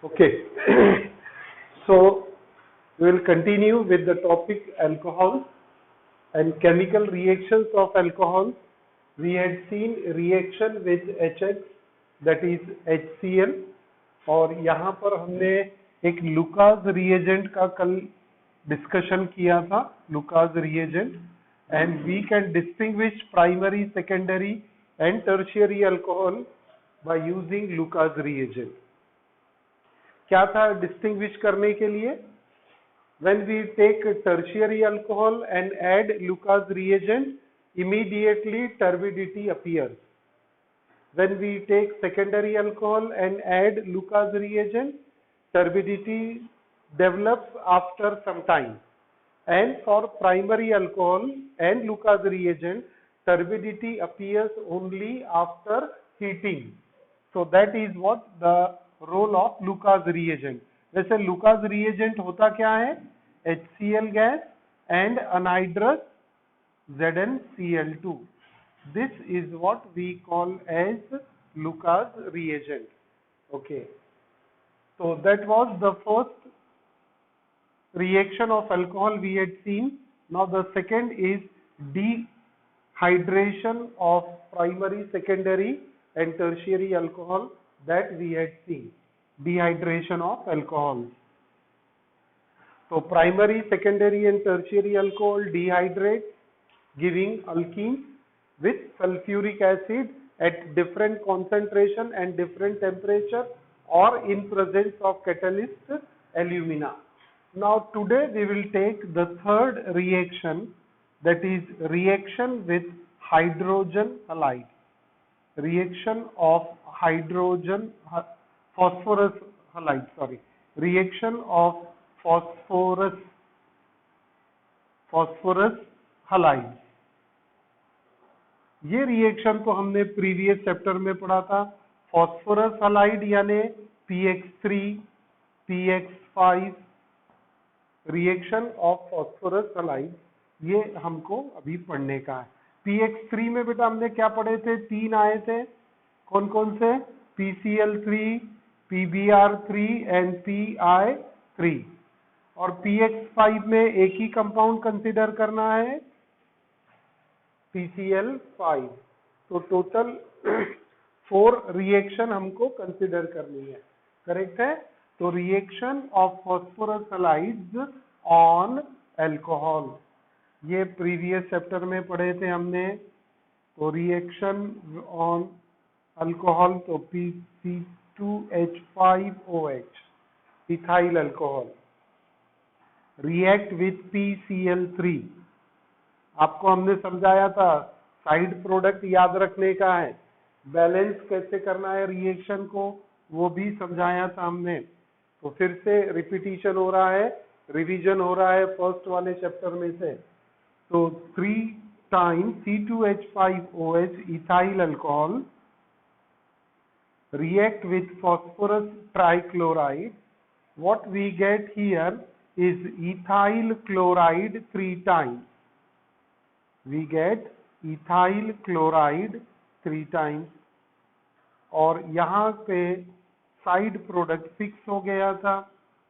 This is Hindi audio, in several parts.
Okay, so we will continue with the topic alcohol and chemical reactions of alcohol. We had seen reaction with HX, that is HCl, और यहाँ पर हमने एक लुकास रिएजेंट का कल डिस्कशन किया था, Lucas reagent, and we can distinguish primary, secondary and tertiary alcohol by using Lucas reagent. क्या था डिस्टिंग्विश करने के लिए? When we take tertiary alcohol and add Lucas reagent, immediately turbidity appears. When we take secondary alcohol and add Lucas reagent, turbidity develops after some time. And for primary alcohol and Lucas reagent, turbidity appears only after heating. So that is what the role of Lucas reagent. वैसे Lucas reagent होता क्या है? HCl gas and anhydrous ZnCl2. This is what we call as Lucas reagent. Okay. So that was the first reaction of alcohol we had seen. Now the second is dehydration of primary, secondary and tertiary alcohol that we had seen. Dehydration of alcohol. So primary, secondary and tertiary alcohol dehydrate, giving alkenes with sulfuric acid at different concentration and different temperature or in presence of catalyst alumina. Now today we will take the third reaction, that is reaction with hydrogen halide. Reaction of hydrogen phosphorus halide, sorry, reaction of phosphorus halide. ये रिएक्शन तो हमने प्रीवियस चैप्टर में पढ़ा था. फॉस्फोरस हलाइड यानी PX3 PX5, reaction of phosphorus halide, ये हमको अभी पढ़ने का है. PX3 में बेटा हमने क्या पढ़े थे? 3 आए थे. कौन कौन से? PCl3, PBr3 and PI3. और PX5 में एक ही कंपाउंड कंसिडर करना है, PCl5. तो टोटल 4 रिएक्शन हमको कंसिडर करनी है. करेक्ट है? तो reaction of phosphorus halides on alcohol, ये प्रीवियस चैप्टर में पढ़े थे हमने. तो रिएक्शन ऑन अल्कोहल, तो C2H5OH, ethyl alcohol, react with PCl3. आपको हमने समझाया था साइड प्रोडक्ट याद रखने का है, बैलेंस कैसे करना है रिएक्शन को, वो भी समझाया था हमने. तो फिर से रिपीटिशन हो रहा है, रिवीजन हो रहा है फर्स्ट वाले चैप्टर में से. तो 3 times C2H5OH ethyl alcohol react with phosphorus trichloride. What we get here is ethyl chloride 3 times. We get ethyl chloride 3 times. और यहाँ पे साइड प्रोडक्ट फिक्स हो गया था.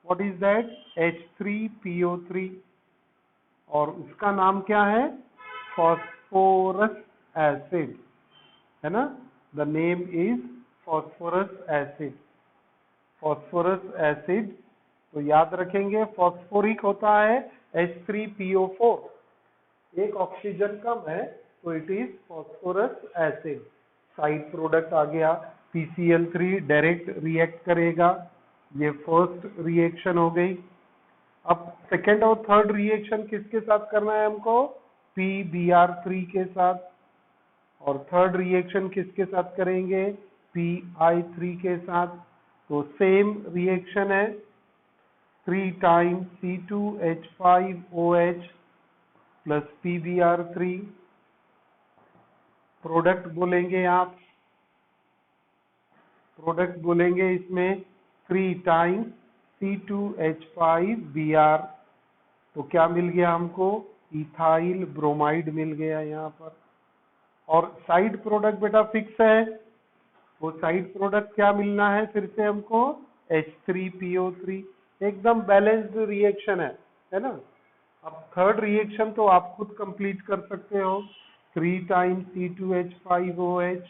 What is that? H3PO3, और उसका नाम क्या है? फॉस्फोरस एसिड, है ना? The name is phosphorous acid. Phosphorous acid तो याद रखेंगे, फॉस्फोरिक होता है H3PO4, एक ऑक्सीजन कम है, तो it is phosphorous acid. Side product आ गया PCl3, डायरेक्ट रिएक्ट करेगा. ये फर्स्ट रिएक्शन हो गई. अब सेकेंड और थर्ड रिएक्शन किसके साथ करना है हमको? PBr3 के साथ. और थर्ड रिएक्शन किसके साथ करेंगे? PI3 के साथ. तो सेम रिएक्शन है, 3 times C2H5OH plus PBr3. Product बोलेंगे आप, प्रोडक्ट बोलेंगे इसमें 3 times C2H5Br. तो क्या मिल गया हमको? इथाइल ब्रोमाइड मिल गया यहाँ पर. और साइड प्रोडक्ट बेटा फिक्स है, वो साइड प्रोडक्ट क्या मिलना है फिर से हमको? H3PO3, एकदम बैलेंस्ड रिएक्शन है ना। अब थर्ड रिएक्शन तो आप खुद कंप्लीट कर सकते हो, 3 times C2H5OH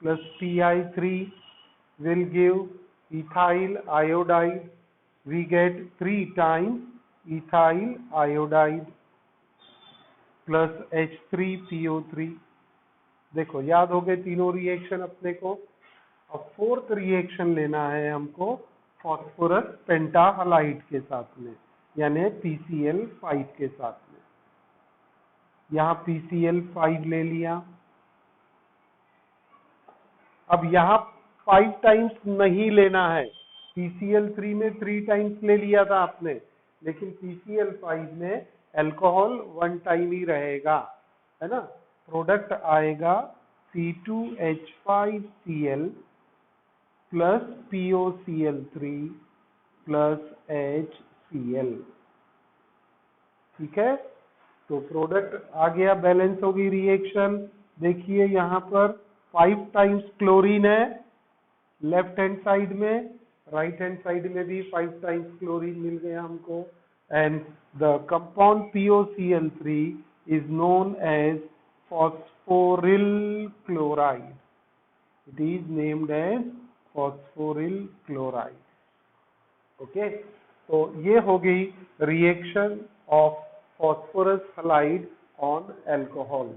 plus Pi3 will give ethyl iodide. We get 3 times ethyl iodide plus H3PO3। देखो याद हो गए तीनों रिएक्शन अपने को। अब फोर्थ रिएक्शन लेना है हमको फास्फोरस पेंटाहालाइड के साथ में, यानी PCl5 के साथ में। यहाँ PCl5 ले लिया। अब यहाँ 5 टाइम्स नहीं लेना है, PCl3 में 3 टाइम्स ले लिया था आपने, लेकिन PCl5 में अल्कोहल 1 टाइम ही रहेगा, है ना। प्रोडक्ट आएगा C2H5Cl plus POCl3 plus HCl। ठीक है, तो प्रोडक्ट आ गया, बैलेंस होगी रिएक्शन। देखिए यहाँ पर 5 टाइम्स क्लोरीन है लेफ्ट हैंड साइड में, राइट हैंड साइड में भी 5 टाइम्स क्लोरीन मिल गया हमको। And the compound POCl3 is known as phosphoryl chloride. It is named as phosphoryl chloride. Okay, तो ये हो गई reaction of phosphorus halide on alcohol।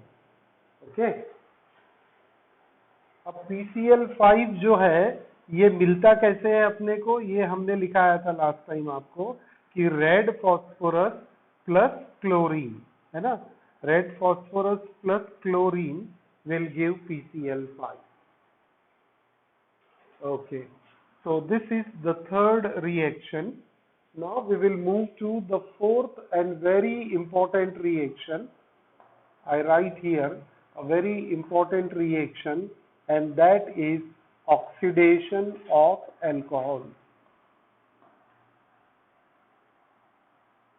Okay, अब PCl5 जो है ये मिलता कैसे है अपने को, ये हमने लिखाया था लास्ट टाइम आपको कि रेड फॉस्फोरस प्लस क्लोरीन, है ना। Red phosphorus plus chlorine will give PCl5। Okay, so this is the third reaction. Now we will move to the fourth and very important reaction. I write here a very important reaction, and that is oxidation of alcohol.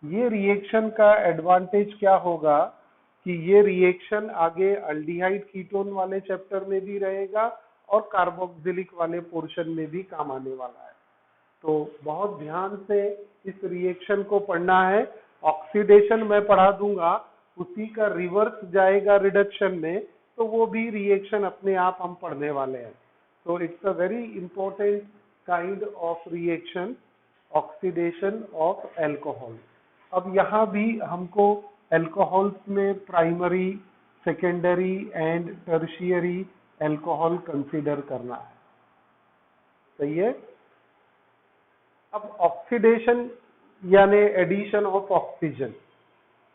ये रिएक्शन का एडवांटेज क्या होगा कि ये रिएक्शन आगे अल्डिहाइड कीटोन वाले चैप्टर में भी रहेगा और कार्बोक्सिलिक वाले पोर्शन में भी काम आने वाला है। तो बहुत ध्यान से इस रिएक्शन को पढ़ना है। ऑक्सीडेशन मैं पढ़ा दूंगा, उसी का रिवर्स जाएगा रिडक्शन में, तो वो भी रिएक्शन अपने आप हम पढ़ने वाले हैं। तो it's a very important kind of reaction, oxidation of alcohol. अब यहाँ भी हमको एल्कोहल्स में primary, secondary and tertiary alcohol consider करना है। सही है। अब ऑक्सीडेशन यानी addition of oxygen,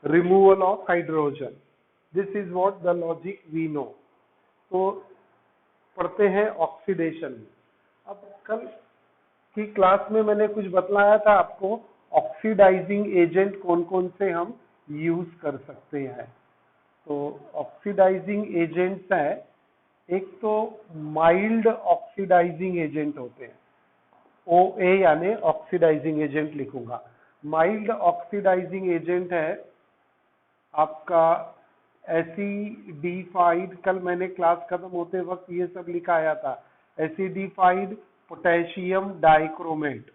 removal of hydrogen, this is what the logic we know. तो पढ़ते हैं ऑक्सीडेशन। अब कल की क्लास में मैंने कुछ बतलाया था आपको, ऑक्सीडाइजिंग एजेंट कौन कौन से हम यूज कर सकते हैं। तो ऑक्सीडाइजिंग एजेंट्स है, एक तो माइल्ड ऑक्सीडाइजिंग एजेंट होते हैं, OA यानी ऑक्सीडाइजिंग एजेंट लिखूंगा। माइल्ड ऑक्सीडाइजिंग एजेंट है आपका एसिडिफाइड, कल मैंने क्लास खत्म होते वक्त ये सब लिखाया था, एसिडिफाइड पोटेशियम डाइक्रोमेट।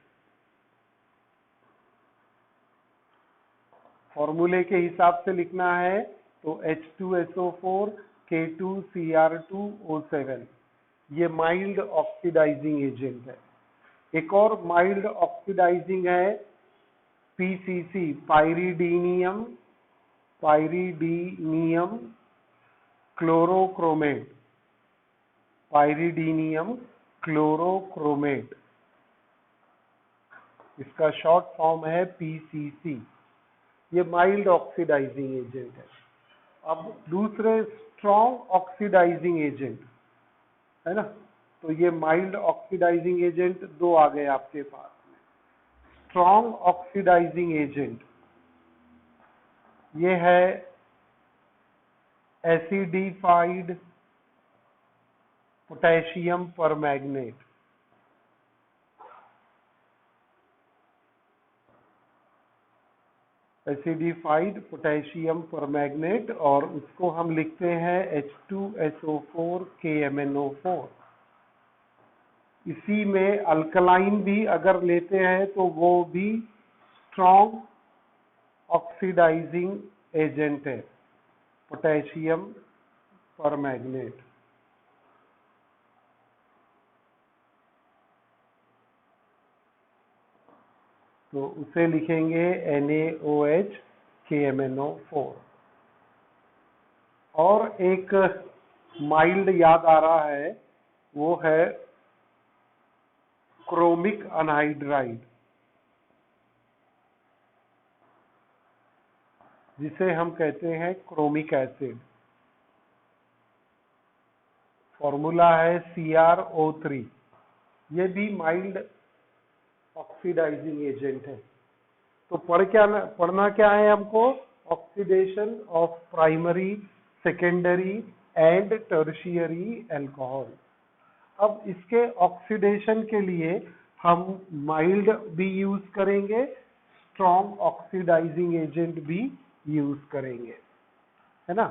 फॉर्मूले के हिसाब से लिखना है तो H2SO4 K2Cr2O7, ये माइल्ड ऑक्सीडाइजिंग एजेंट है। एक और माइल्ड ऑक्सीडाइजिंग है PCC, पाइरीडीनियम क्लोरोक्रोमेट, पाइरीडीनियम क्लोरोक्रोमेट, इसका शॉर्ट फॉर्म है PCC। ये माइल्ड ऑक्सीडाइजिंग एजेंट है। अब दूसरे स्ट्रॉन्ग ऑक्सीडाइजिंग एजेंट है ना, तो ये माइल्ड ऑक्सीडाइजिंग एजेंट दो आ गए आपके पास में। स्ट्रॉन्ग ऑक्सीडाइजिंग एजेंट ये है acidified potassium permanganate. Acidified potassium permanganate, और उसको हम लिखते हैं H2SO4 KMnO4। इसी में अल्कलाइन भी अगर लेते हैं तो वो भी स्ट्रॉन्ग ऑक्सीडाइजिंग एजेंट है, पोटेशियम परमैंगनेट। तो उसे लिखेंगे NaOH KMnO4। और एक माइल्ड याद आ रहा है, वो है क्रोमिक अनहाइड्राइड, जिसे हम कहते हैं क्रोमिक एसिड। फॉर्मूला है CrO3। ये भी माइल्ड ऑक्सीडाइजिंग एजेंट है। तो पढ़ना क्या है हमको? Oxidation of primary, secondary and tertiary alcohol. अब इसके ऑक्सीडेशन के लिए हम माइल्ड भी यूज करेंगे, स्ट्रॉन्ग ऑक्सीडाइजिंग एजेंट भी यूज करेंगे, है ना।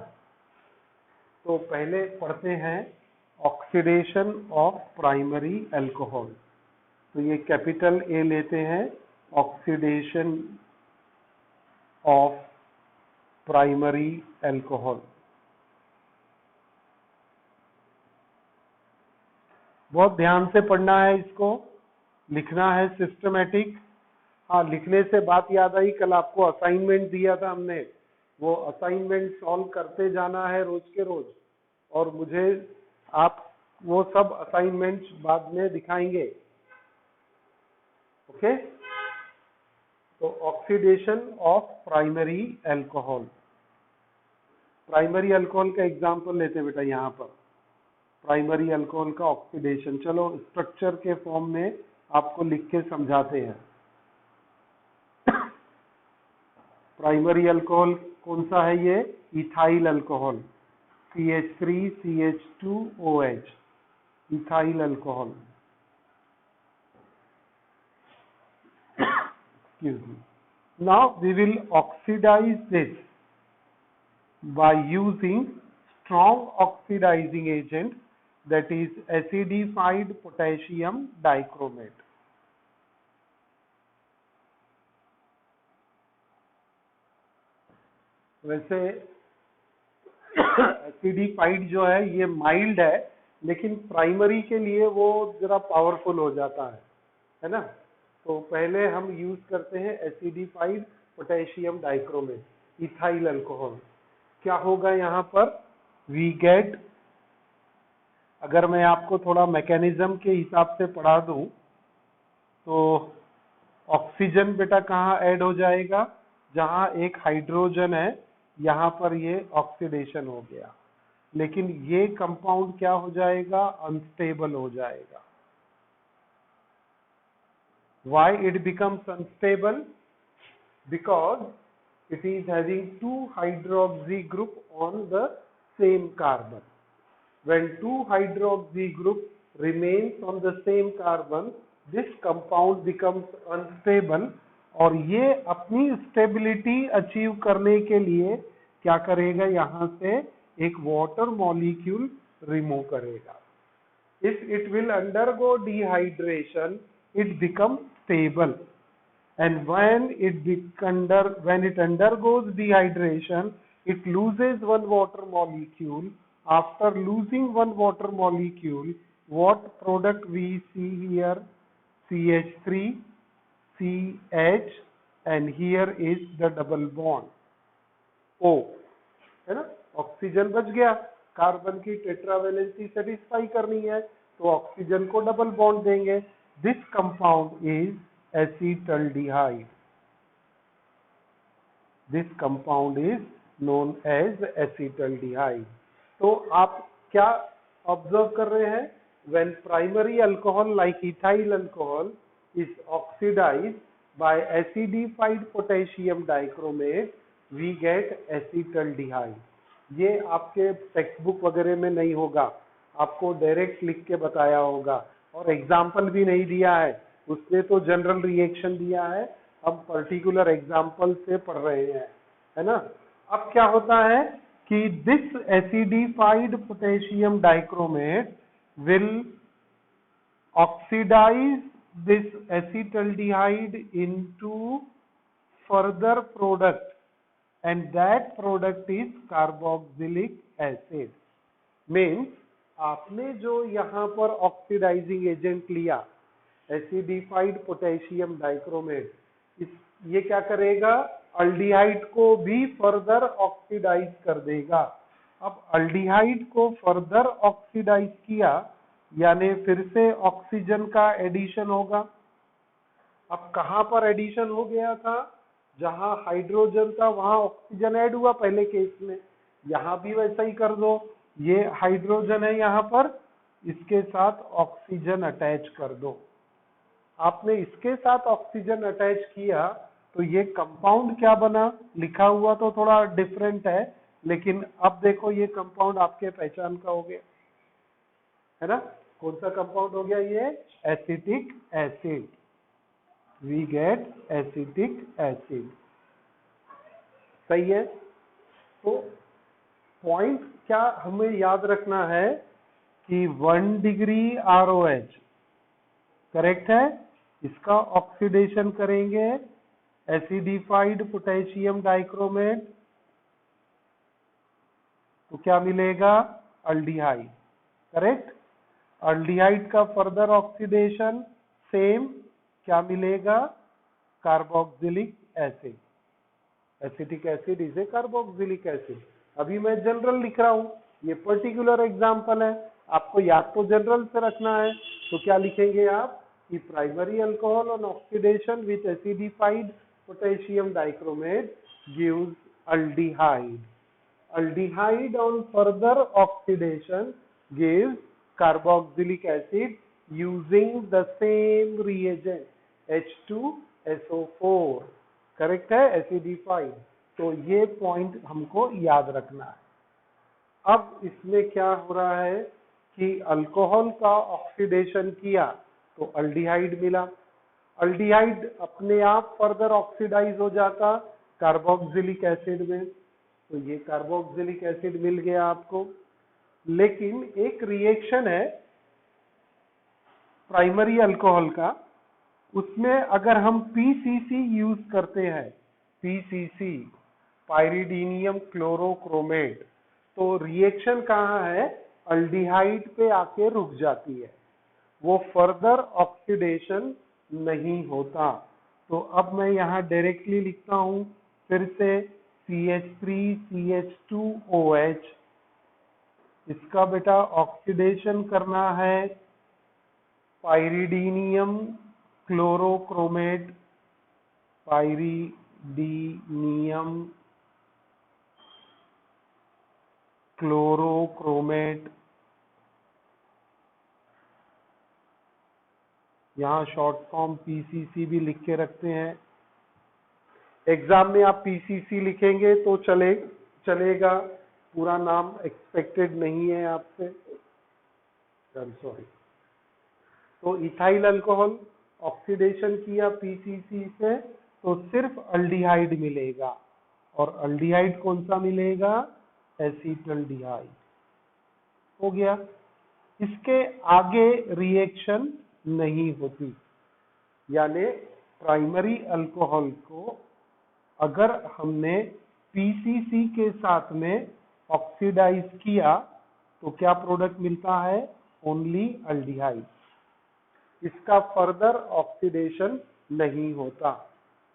तो पहले पढ़ते हैं ऑक्सीडेशन ऑफ प्राइमरी अल्कोहल। तो ये कैपिटल A लेते हैं, ऑक्सीडेशन ऑफ प्राइमरी अल्कोहल। बहुत ध्यान से पढ़ना है इसको, लिखना है सिस्टमेटिक। हाँ, लिखने से बात याद आई, कल आपको असाइनमेंट दिया था हमने, वो असाइनमेंट सॉल्व करते जाना है रोज के रोज, और मुझे आप वो सब असाइनमेंट्स बाद में दिखाएंगे। ओके। तो oxidation of primary alcohol. Primary alcohol का एग्जांपल लेते बेटा यहाँ पर, प्राइमरी अल्कोहल का ऑक्सीडेशन। चलो स्ट्रक्चर के फॉर्म में आपको लिख के समझाते हैं। प्राइमरी अल्कोहल कौन सा है? ये ethyl alcohol, CH3CH2OH, ethyl alcohol. Excuse me. Now we will oxidize this by using strong oxidizing agent, that is acidified potassium dichromate. वैसे एसिडिफाइड जो है ये माइल्ड है, लेकिन प्राइमरी के लिए वो जरा पावरफुल हो जाता है ना। तो पहले हम यूज करते हैं acidified potassium dichromate, ethyl alcohol. क्या होगा यहाँ पर? वी गेट, अगर मैं आपको थोड़ा मैकेनिज्म के हिसाब से पढ़ा दूं, तो ऑक्सीजन बेटा कहाँ ऐड हो जाएगा? जहां एक हाइड्रोजन है, यहाँ पर ये ऑक्सीडेशन हो गया, लेकिन ये कंपाउंड क्या हो जाएगा? अनस्टेबल हो जाएगा। Why it becomes unstable? Because it is having two hydroxy group on the same carbon. When two hydroxy group remains on the same carbon, this compound becomes unstable, और ये अपनी स्टेबिलिटी अचीव करने के लिए क्या करेगा? यहाँ से एक वाटर मॉलिक्यूल रिमूव करेगा। If it will undergo dehydration, it becomes stable, and when it undergoes dehydration, it loses one water molecule. After losing one water molecule, what product we see here? CH3, CH, and here is the double bond O, है ना। ऑक्सीजन बच गया, कार्बन की टेट्रावेलेंसी सेटिस्फाई करनी है, तो ऑक्सीजन को डबल बॉन्ड देंगे। This compound is acetaldehyde. This compound is known as acetaldehyde. तो आप क्या ऑब्जर्व कर रहे हैं? When primary alcohol like ethyl alcohol is oxidised by acidified potassium dichromate, we get acetaldehyde. ये आपके टेक्स्ट बुक वगैरह में नहीं होगा, आपको डायरेक्ट लिख के बताया होगा, और एग्जाम्पल भी नहीं दिया है उसने, तो जनरल रिएक्शन दिया है, हम पर्टिकुलर एग्जाम्पल से पढ़ रहे हैं, है ना। अब क्या होता है कि this acidified potassium dichromate will oxidize this acetaldehyde into further product, and that product is carboxylic acid. Means आपने जो यहाँ पर ऑक्सीडाइजिंग एजेंट लिया एसिडिफाइड पोटेशियम डाइक्रोमेट, ये क्या करेगा, अल्डिहाइड को भी फर्दर ऑक्सीडाइज कर देगा। अब अल्डिहाइड को फर्दर ऑक्सीडाइज किया यानी फिर से ऑक्सीजन का एडिशन होगा। अब कहां पर एडिशन हो गया था, जहां हाइड्रोजन था वहां ऑक्सीजन ऐड हुआ पहले केस में, यहां भी वैसा ही कर दो। ये हाइड्रोजन है यहाँ पर, इसके साथ ऑक्सीजन अटैच कर दो। आपने इसके साथ ऑक्सीजन अटैच किया तो ये कंपाउंड क्या बना, लिखा हुआ तो थोड़ा डिफरेंट है, लेकिन अब देखो ये कंपाउंड आपके पहचान का हो गया है ना। कौन सा कंपाउंड हो गया, ये acetic acid. We get acetic acid. सही है। तो पॉइंट क्या हमें याद रखना है कि 1 डिग्री ROH करेक्ट है, इसका ऑक्सीडेशन करेंगे एसिडिफाइड पोटेशियम डाइक्रोमेट, तो क्या मिलेगा, अल्डिहाइड। करेक्ट। अल्डिहाइड का फर्दर ऑक्सीडेशन सेम, क्या मिलेगा, carboxylic acid. Acetic acid is a carboxylic acid. अभी मैं जनरल लिख रहा हूं, ये पर्टिकुलर एग्जांपल है, आपको याद तो जनरल से रखना है। तो क्या लिखेंगे आप कि primary alcohol on oxidation with acidified potassium dichromate gives aldehyde. Aldehyde on further oxidation gives carboxylic acid using the same reagent H2SO4। Correct है, एसिडिफाइड। तो ये पॉइंट हमको याद रखना है। अब इसमें क्या हो रहा है कि अल्कोहल का ऑक्सीडेशन किया तो अल्डिहाइड मिला। अल्डिहाइड अपने आप फर्दर ऑक्सीडाइज हो जाता कार्बोक्सिलिक एसिड में, तो ये कार्बोक्सिलिक एसिड मिल गया आपको। लेकिन एक रिएक्शन है प्राइमरी अल्कोहल का, उसमें अगर हम PCC यूज करते हैं, PCC पाइरिडीनियम क्लोरोक्रोमेट, तो रिएक्शन कहाँ है, अल्डिहाइड पे आके रुक जाती है, वो फर्दर ऑक्सीडेशन नहीं होता। तो अब मैं यहाँ डायरेक्टली लिखता हूं फिर से CH3CH2OH, इसका बेटा ऑक्सीडेशन करना है पाइरिडीनियम क्लोरोक्रोमेट, पाइरिडीनियम क्लोरोक्रोमेट, यहाँ शॉर्ट फॉर्म PCC भी लिख के रखते हैं। एग्जाम में आप PCC लिखेंगे तो चलेगा, पूरा नाम एक्सपेक्टेड नहीं है आपसे, सॉरी। तो इथाइल अल्कोहल ऑक्सीडेशन किया PCC से तो सिर्फ अल्डिहाइड मिलेगा, और अल्डिहाइड कौन सा मिलेगा, एसिटल्डिहाइड। हो गया, इसके आगे रिएक्शन नहीं होती, यानी प्राइमरी अल्कोहल को अगर हमने PCC के साथ में ऑक्सीडाइज किया तो क्या प्रोडक्ट मिलता है, ओनली अल्डिहाइड। इसका फर्दर ऑक्सीडेशन नहीं होता।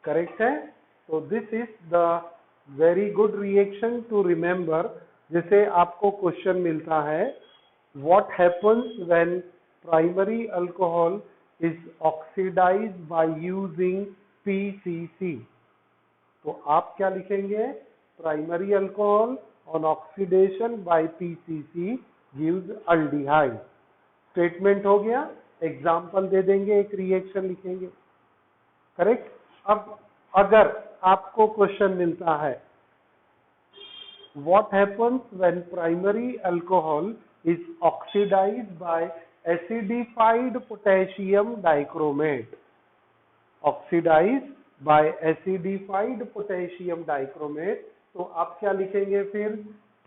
करेक्ट है। तो this is the very good reaction to remember. जैसे आपको क्वेश्चन मिलता है, what happens when primary alcohol is oxidised by using PCC, तो आप क्या लिखेंगे, primary alcohol on oxidation by PCC gives aldehyde. Statement हो गया, एग्जाम्पल दे देंगे, एक रिएक्शन लिखेंगे। करेक्ट। अब अगर आपको क्वेश्चन मिलता है, what happens when primary alcohol is oxidised by acidified potassium dichromate, oxidised by acidified potassium dichromate, तो आप क्या लिखेंगे फिर,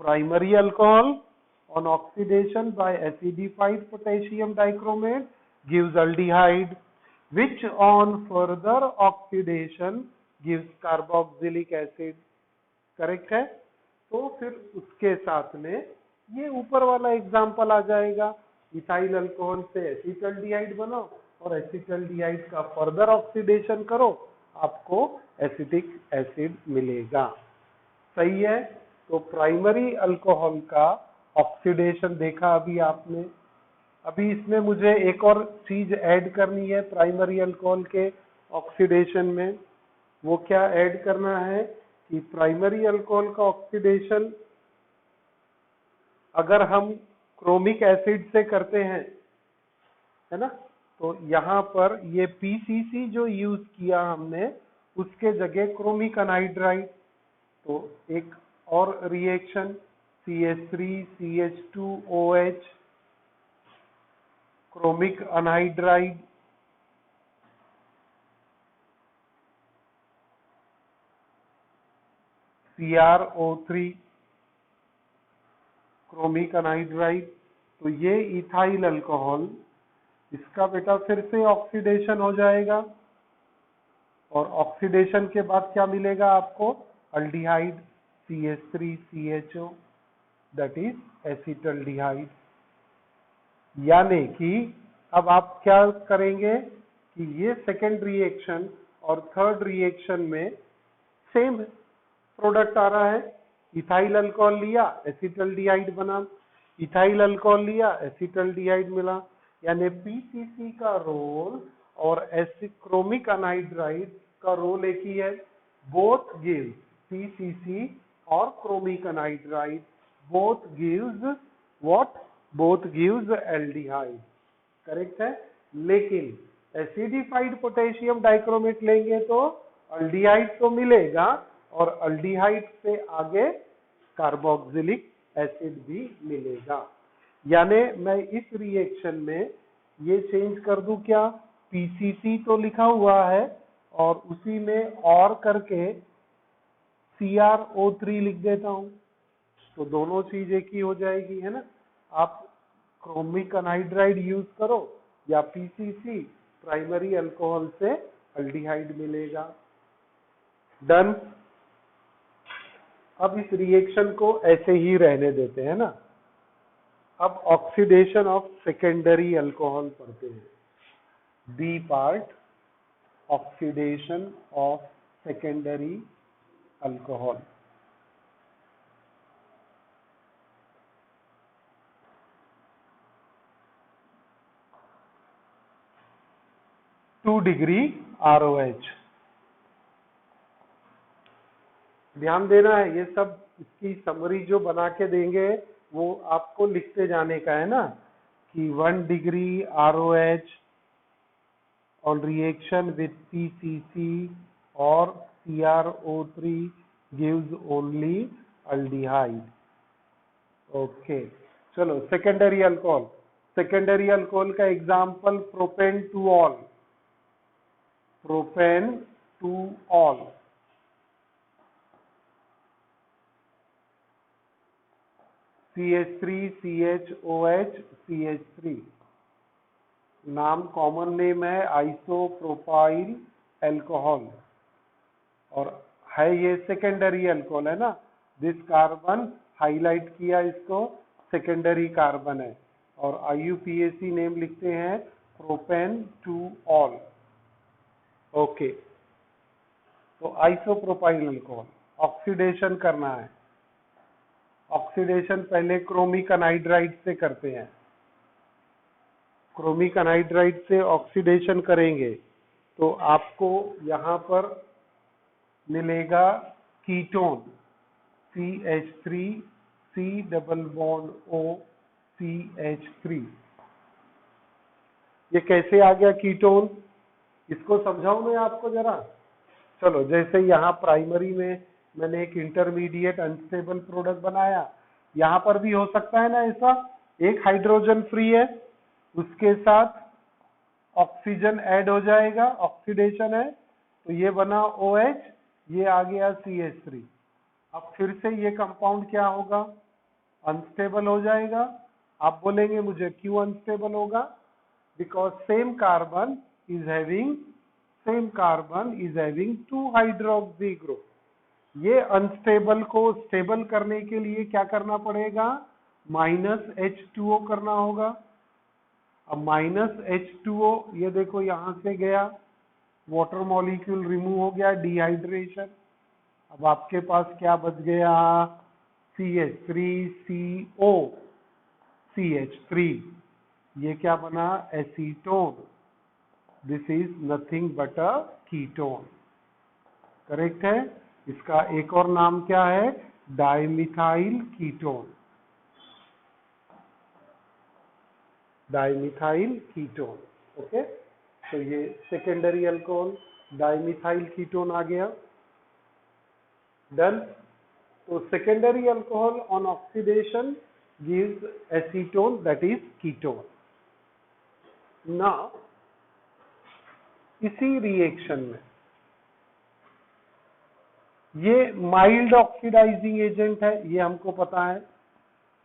primary alcohol on oxidation by acidified potassium dichromate gives aldehyde, which on further oxidation gives carboxylic acid. Correct है? तो फिर उसके साथ में ये ऊपर वाला एग्जाम्पल आ जाएगा, इथाइल अल्कोहल से एसिटल्डिहाइड बनाओ और एसिटल्डिहाइड का फर्दर ऑक्सीडेशन करो, आपको एसिटिक एसिड मिलेगा। सही है? तो प्राइमरी अल्कोहल का ऑक्सीडेशन देखा अभी आपने। अभी इसमें मुझे एक और चीज ऐड करनी है प्राइमरी अल्कोहल के ऑक्सीडेशन में। वो क्या ऐड करना है कि प्राइमरी अल्कोहल का ऑक्सीडेशन अगर हम क्रोमिक एसिड से करते हैं, है ना, तो यहाँ पर ये पीसीसी जो यूज किया हमने उसके जगह क्रोमिक अनहाइड्राइड, तो एक और reaction CH3CH2OH chromic anhydride, CrO3 chromic anhydride. तो ये इथाइल अल्कोहल, इसका बेटा फिर से ऑक्सीडेशन हो जाएगा और ऑक्सीडेशन के बाद क्या मिलेगा आपको? Aldehyde CH3CHO, that is acetaldehyde. यानी कि अब आप क्या करेंगे कि ये सेकेंड रिएक्शन और थर्ड रिएक्शन में सेम प्रोडक्ट आ रहा है। इथाइल अल्कोहल लिया, एसिटल्डिहाइड बना, इथाइल अल्कोहल लिया, एसिटल्डिहाइड मिला, यानी पीसीसी का रोल और क्रोमिक अनहाइड्राइड का रोल एक ही है। बोथ गिव्स पीसीसी और chromic anhydride both gives what? Both gives aldehyde. Correct है? लेकिन एसिडिफाइड पोटेशियम डाइक्रोमेट लेंगे तो अल्डिहाइड तो मिलेगा और अल्डिहाइड से आगे कार्बोक्सिलिक एसिड भी मिलेगा। यानी मैं इस रिएक्शन में ये चेंज कर दूं क्या? पीसीसी तो लिखा हुआ है और उसी में और करके CrO3 लिख देता हूं, तो दोनों चीज एक ही हो जाएगी, है ना। आप क्रोमिक अनहाइड्राइड यूज करो या पीसीसी, प्राइमरी अल्कोहल से अल्डिहाइड मिलेगा। डन। अब इस रिएक्शन को ऐसे ही रहने देते हैं ना। अब ऑक्सीडेशन ऑफ सेकेंडरी अल्कोहल पढ़ते हैं। B part, oxidation of secondary alcohol. Two degree ROH। ध्यान देना है, ये सब इसकी समरी जो बना के देंगे वो आपको लिखते जाने का है ना, कि 1 degree ROH on reaction with PCC or CrO3 gives only aldehyde। Okay, चलो सेकेंडरी अल्कोहल। सेकेंडरी अल्कोहल का example propane two all, propane two all, CH3CHOH CH3, नाम कॉमन नेम है आइसोप्रोपाइल अल्कोहल और है ये सेकेंडरी अल्कोहल, है ना। दिस कार्बन हाईलाइट किया, इसको सेकेंडरी कार्बन है और IUPAC नेम लिखते हैं प्रोपेन टू ऑल। ओके, तो आइसोप्रोपाइल अल्कोहल ऑक्सीडेशन करना है। ऑक्सीडेशन पहले क्रोमिक अनहाइड्राइड से करते हैं। क्रोमिक अनहाइड्राइड से ऑक्सीडेशन करेंगे तो आपको यहां पर मिलेगा ketone CH3 C double bond O CH3। ये कैसे आ गया कीटोन? इसको समझाऊं मैं आपको जरा। चलो, जैसे यहाँ प्राइमरी में मैंने एक इंटरमीडिएट अनस्टेबल प्रोडक्ट बनाया, यहाँ पर भी हो सकता है ना ऐसा। एक हाइड्रोजन फ्री है, उसके साथ ऑक्सीजन ऐड हो जाएगा, ऑक्सीडेशन है, तो ये बना OH, ये आ गया CH3। अब फिर से ये कंपाउंड क्या होगा? अनस्टेबल हो जाएगा। आप बोलेंगे मुझे क्यों अनस्टेबल होगा? because same carbon is having two hydroxy group. ये अनस्टेबल को स्टेबल करने के लिए क्या करना पड़ेगा, -H2O करना होगा। अब -H2O ये देखो यहां से गया, वाटर मॉलिक्यूल रिमूव हो गया, डिहाइड्रेशन। अब आपके पास क्या बच गया, CH3CO CH3, ये क्या बना, acetone. This is nothing but a ketone. Correct है। इसका एक और नाम क्या है, dimethyl ketone. Dimethyl ketone. Okay, तो ये सेकेंडरी अल्कोहल डाइमिथाइल कीटोन आ गया। डन। तो secondary alcohol on oxidation gives acetone, that is ketone. Now इसी रिएक्शन में ये माइल्ड ऑक्सीडाइजिंग एजेंट है, ये हमको पता है,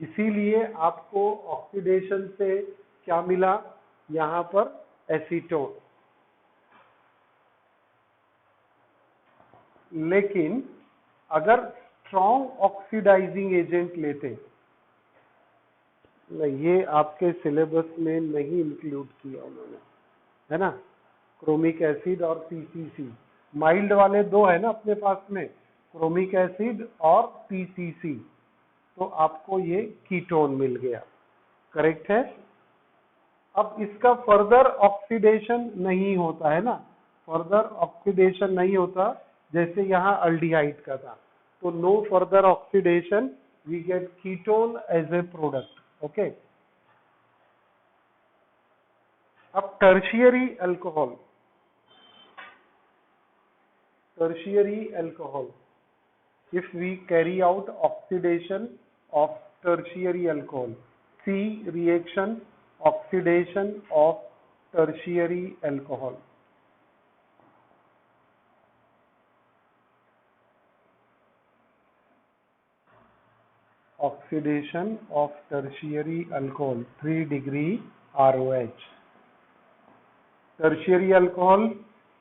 इसीलिए आपको ऑक्सीडेशन से क्या मिला, यहां पर एसीटोन। लेकिन अगर स्ट्रॉन्ग ऑक्सीडाइजिंग एजेंट लेते, नहीं ये आपके सिलेबस में नहीं इंक्लूड किया उन्होंने, है ना, क्रोमिक एसिड और पीसीसी। माइल्ड वाले दो है ना अपने पास में, क्रोमिक एसिड और पीसीसी, तो आपको ये कीटोन मिल गया। करेक्ट है। अब इसका फर्दर ऑक्सीडेशन नहीं होता है ना, फर्दर ऑक्सीडेशन नहीं होता, जैसे यहाँ अल्डिहाइड का था, तो no further oxidation, we get ketone as a product. Okay. अब tertiary alcohol, if we carry out oxidation of tertiary alcohol, see reaction oxidation of tertiary alcohol. Oxidation of tertiary alcohol, 3 degree ROH. Tertiary alcohol,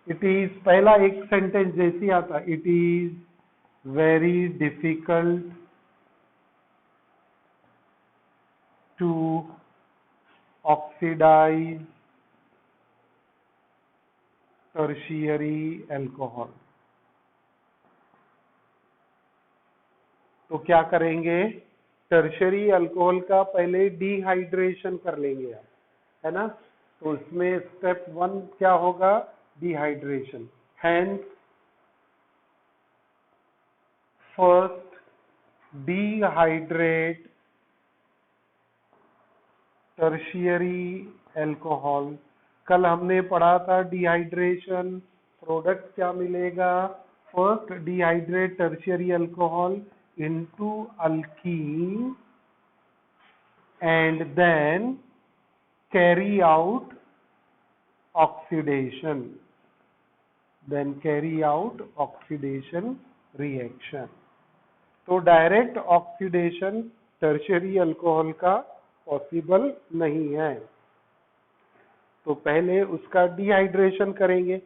it is, पहला एक सेंटेंस जैसी आता, it is very difficult to oxidize tertiary alcohol. तो क्या करेंगे, टर्शियरी अल्कोहल का पहले डिहाइड्रेशन कर लेंगे आप, है ना, तो इसमें स्टेप 1 क्या होगा, dehydration. Hence first dehydrate tertiary alcohol. कल हमने पढ़ा था डिहाइड्रेशन, प्रोडक्ट क्या मिलेगा, first dehydrate tertiary alcohol into alkene and then carry out oxidation, reaction. तो डायरेक्ट ऑक्सीडेशन टर्शियरी अल्कोहल का पॉसिबल नहीं है, तो पहले उसका डिहाइड्रेशन करेंगे।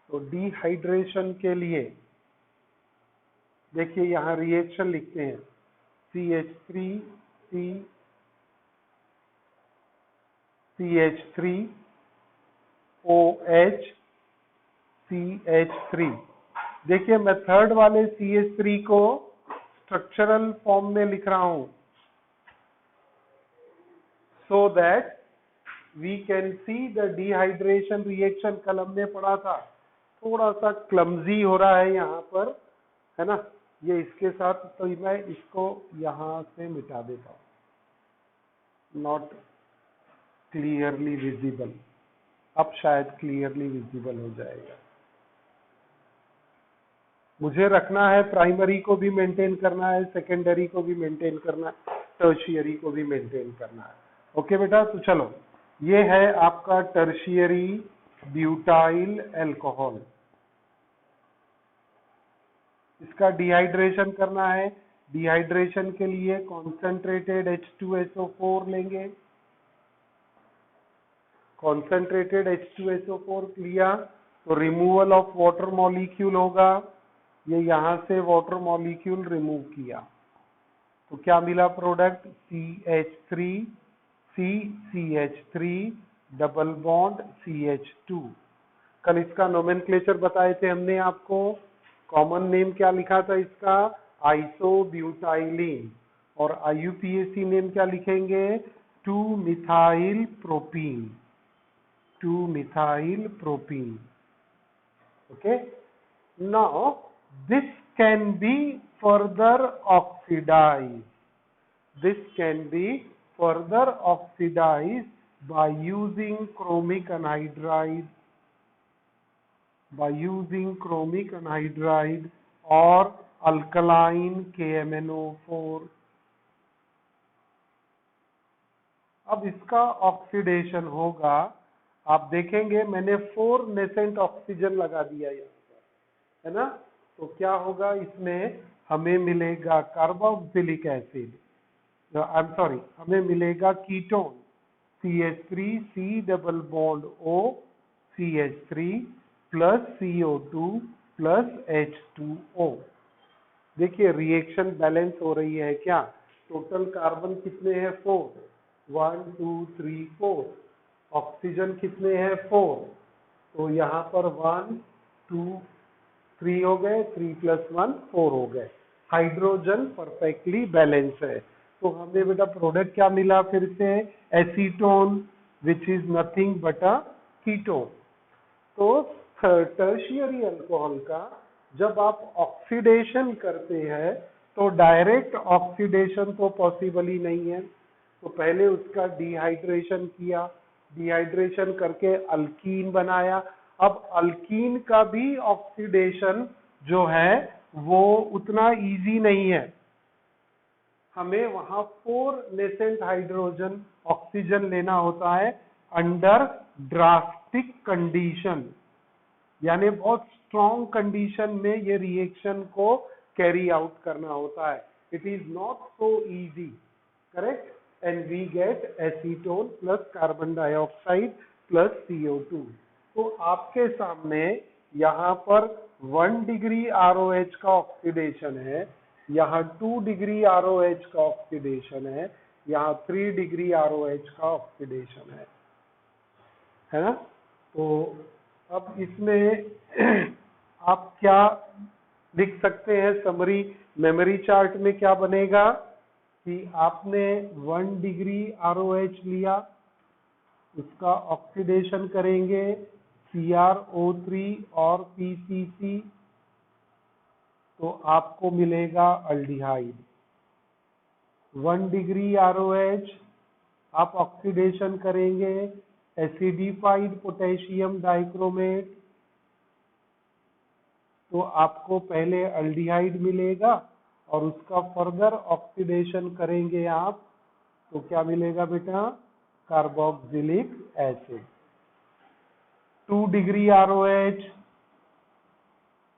तो डिहाइड्रेशन के लिए देखिए यहां रिएक्शन लिखते हैं, CH3 OH CH3। देखिए मैं थर्ड वाले CH3 को स्ट्रक्चरल फॉर्म में लिख रहा हूं, so that we can see the dehydration reaction. कल हमने पढ़ा था, थोड़ा सा क्लमजी हो रहा है यहाँ पर, है ना, ये इसके साथ, तो मैं इसको यहां से मिटा देता हूं, नॉट क्लियरली विजिबल। अब शायद क्लियरली विजिबल हो जाएगा। मुझे रखना है, प्राइमरी को भी मेंटेन करना है, सेकेंडरी को भी मेंटेन करना है, टर्शियरी को भी मेंटेन करना है। ओके बेटा, तो चलो, ये है आपका टर्शियरी ब्यूटाइल अल्कोहल। इसका डिहाइड्रेशन करना है, डिहाइड्रेशन के लिए कॉन्सेंट्रेटेड H2SO4 लेंगे, कॉन्सेंट्रेटेड H2SO4 लिया तो रिमूवल ऑफ वाटर मॉलिक्यूल होगा, ये यहाँ से वाटर मॉलिक्यूल रिमूव किया तो क्या मिला product, CH3 CH3 double bond CH2। कल इसका नोमेनक्लेचर बताए थे हमने आपको, कॉमन नेम क्या लिखा था इसका, आइसोब्यूटाइलिन, और IUPAC नेम क्या लिखेंगे, two methyl propene, two methyl propene. Okay, now this can be further oxidized, this can be further oxidized by using chromic anhydride, by using chromic anhydride or alkaline KMnO4। अब इसका ऑक्सीडेशन होगा, आप देखेंगे मैंने 4 नेसेंट ऑक्सीजन लगा दिया यहाँ पर, है ना, तो क्या होगा इसमें, हमें मिलेगा carboxylic acid, I am sorry, हमें मिलेगा ketone CH3C double bond O CH3 plus CO2 plus H2O। देखिए रिएक्शन बैलेंस हो रही है क्या, टोटल कार्बन कितने हैं 4, 1 2 3 4, ऑक्सीजन कितने हैं 4, तो यहाँ पर 1 2 3 हो गए, 3 + 1 4 हो गए, हाइड्रोजन परफेक्टली बैलेंस है। तो हमें बेटा प्रोडक्ट क्या मिला फिर से, acetone which is nothing but a ketone. तो टर्शियरी अल्कोहल का जब आप ऑक्सीडेशन करते हैं तो डायरेक्ट ऑक्सीडेशन तो पॉसिबल ही नहीं है, तो पहले उसका डिहाइड्रेशन किया, डिहाइड्रेशन करके अल्कीन बनाया। अब अल्कीन का भी ऑक्सीडेशन जो है वो उतना इजी नहीं है, हमें वहां 4 नेसेंट हाइड्रोजन ऑक्सीजन लेना होता है अंडर ड्रास्टिक कंडीशन, यानी बहुत स्ट्रॉन्ग कंडीशन में ये रिएक्शन को कैरी आउट करना होता है। It is not so easy, correct, and we get acetone plus carbon dioxide plus CO2। तो आपके सामने यहाँ पर 1 डिग्री ROH का ऑक्सीडेशन है, यहाँ 2 डिग्री ROH का ऑक्सीडेशन है, यहाँ 3 डिग्री ROH का ऑक्सीडेशन है ना। तो अब इसमें आप क्या लिख सकते हैं, समरी मेमोरी चार्ट में क्या बनेगा कि आपने 1 डिग्री ROH लिया, उसका ऑक्सीडेशन करेंगे CrO3 और PCC, तो आपको मिलेगा अल्डिहाइड। 1 डिग्री ROH आप ऑक्सीडेशन करेंगे एसिडिफाइड पोटेशियम डाइक्रोमेट, तो आपको पहले अल्डिहाइड मिलेगा और उसका फर्दर ऑक्सीडेशन करेंगे आप तो क्या मिलेगा बेटा, carboxylic acid. 2 degree ROH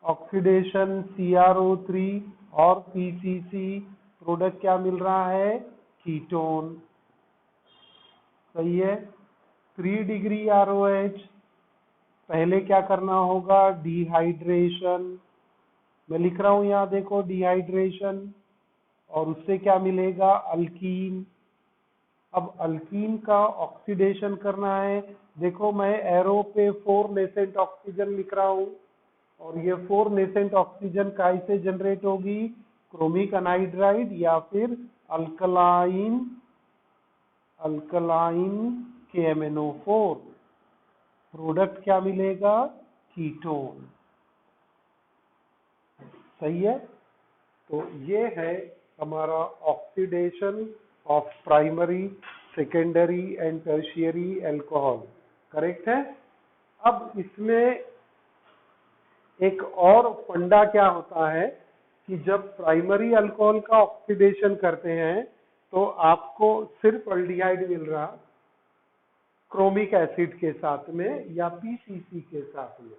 oxidation CrO3 और PCC, प्रोडक्ट क्या मिल रहा है, कीटोन, सही है। 3 डिग्री ROH पहले क्या करना होगा, डिहाइड्रेशन, मैं लिख रहा हूं यहाँ देखो डिहाइड्रेशन, और उससे क्या मिलेगा, अल्कीन। अब अल्कीन का ऑक्सीडेशन करना है, देखो मैं एरो पे 4 नेसेंट ऑक्सीजन लिख रहा हूं, और ये 4 नेसेंट ऑक्सीजन कैसे जनरेट होगी, क्रोमिक अनहाइड्राइड या फिर अल्कलाइन KMnO4, प्रोडक्ट क्या मिलेगा, कीटोन, सही है। तो ये है हमारा oxidation of primary secondary and tertiary alcohol, correct है। अब इसमें एक और फंडा क्या होता है कि जब प्राइमरी अल्कोहल का ऑक्सीडेशन करते हैं तो आपको सिर्फ अल्डिहाइड मिल रहा क्रोमिक एसिड के साथ में या PCC के साथ में,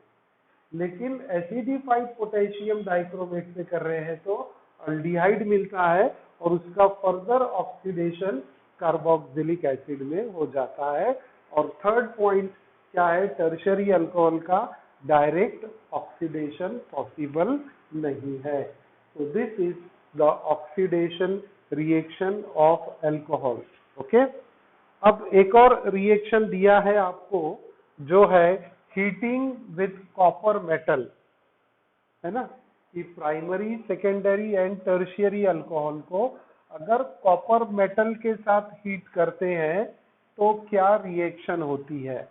लेकिन एसिडिफाइड पोटेशियम डाइक्रोमेट से कर रहे हैं तो अल्डिहाइड मिलता है और उसका फर्दर ऑक्सीडेशन कार्बोक्सिलिक एसिड में हो जाता है, और थर्ड पॉइंट क्या है, टर्शियरी अल्कोहल का डायरेक्ट ऑक्सीडेशन पॉसिबल नहीं है। तो this is the oxidation reaction of alcohol. Okay, अब एक और रिएक्शन दिया है आपको जो है हीटिंग विथ कॉपर मेटल, है ना, कि primary secondary and tertiary alcohol को अगर कॉपर मेटल के साथ हीट करते हैं तो क्या रिएक्शन होती है।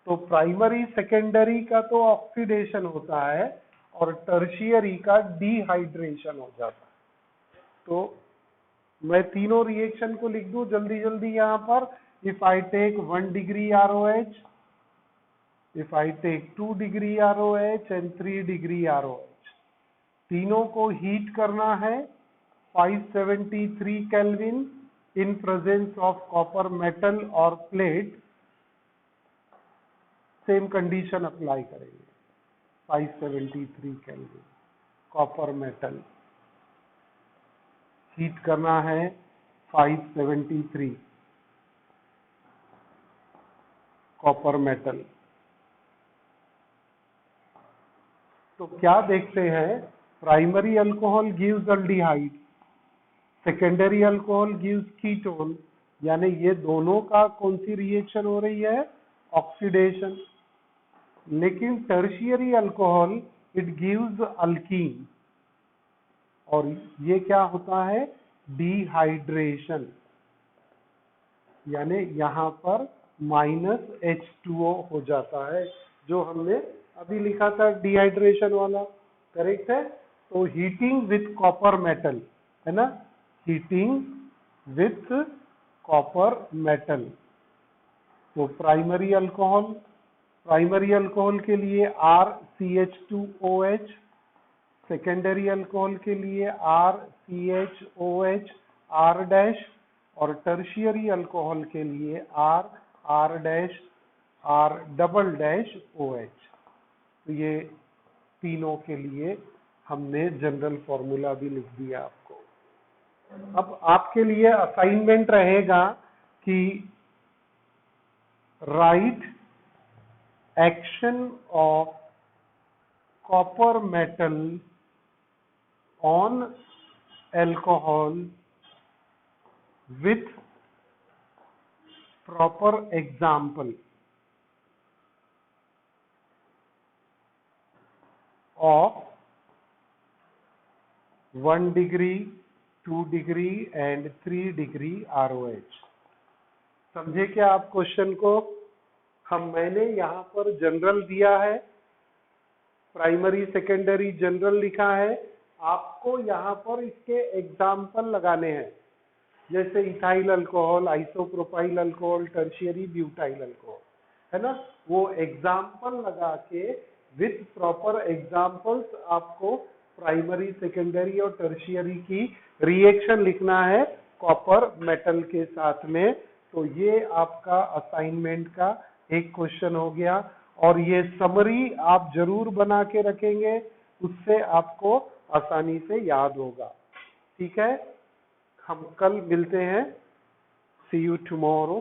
तो प्राइमरी सेकेंडरी का तो ऑक्सीडेशन होता है और टर्शियरी का डिहाइड्रेशन हो जाता है। तो मैं तीनों रिएक्शन को लिख दूं जल्दी जल्दी यहां पर। If I take 1 degree ROH, if I take 2 degree ROH and 3 degree ROH, तीनों को हीट करना है 573 kelvin in presence of copper metal और प्लेट। सेम कंडीशन अप्लाई करेंगे, 573 केल्विन कॉपर मेटल, हीट करना है 573 कॉपर मेटल। तो क्या देखते हैं, primary alcohol gives aldehyde, secondary alcohol gives ketone, यानी ये दोनों का कौन सी रिएक्शन हो रही है, ऑक्सीडेशन। लेकिन tertiary alcohol it gives alkyne, और ये क्या होता है, डिहाइड्रेशन, यानी यहां पर -H2O हो जाता है, जो हमने अभी लिखा था डिहाइड्रेशन वाला, करेक्ट है। तो हीटिंग विथ कॉपर मेटल, है ना, हीटिंग विथ कॉपर मेटल। तो प्राइमरी अल्कोहल के लिए RCH2OH, सेकेंडरी अल्कोहल के लिए RCHOH R डैश, और टर्शियरी अल्कोहल के लिए R dash R double dash OH। तो ये तीनों के लिए हमने जनरल फॉर्मूला भी लिख दिया आपको। अब आपके लिए असाइनमेंट रहेगा कि right action of copper metal on alcohol with proper example of 1 degree 2 degree and 3 degree ROH। समझे क्या आप क्वेश्चन को? मैंने यहाँ पर जनरल दिया है, प्राइमरी सेकेंडरी जनरल लिखा है, आपको यहाँ पर इसके एग्जाम्पल लगाने हैं, जैसे ethyl alcohol, isopropyl alcohol, tertiary butyl alcohol, है ना। वो एग्जाम्पल लगा के विथ प्रॉपर एग्जाम्पल्स आपको प्राइमरी सेकेंडरी और टर्शियरी की रिएक्शन लिखना है कॉपर मेटल के साथ में। तो ये आपका असाइनमेंट का एक क्वेश्चन हो गया, और ये समरी आप जरूर बना के रखेंगे, उससे आपको आसानी से याद होगा। ठीक है, हम कल मिलते हैं, सी यू टुमारो।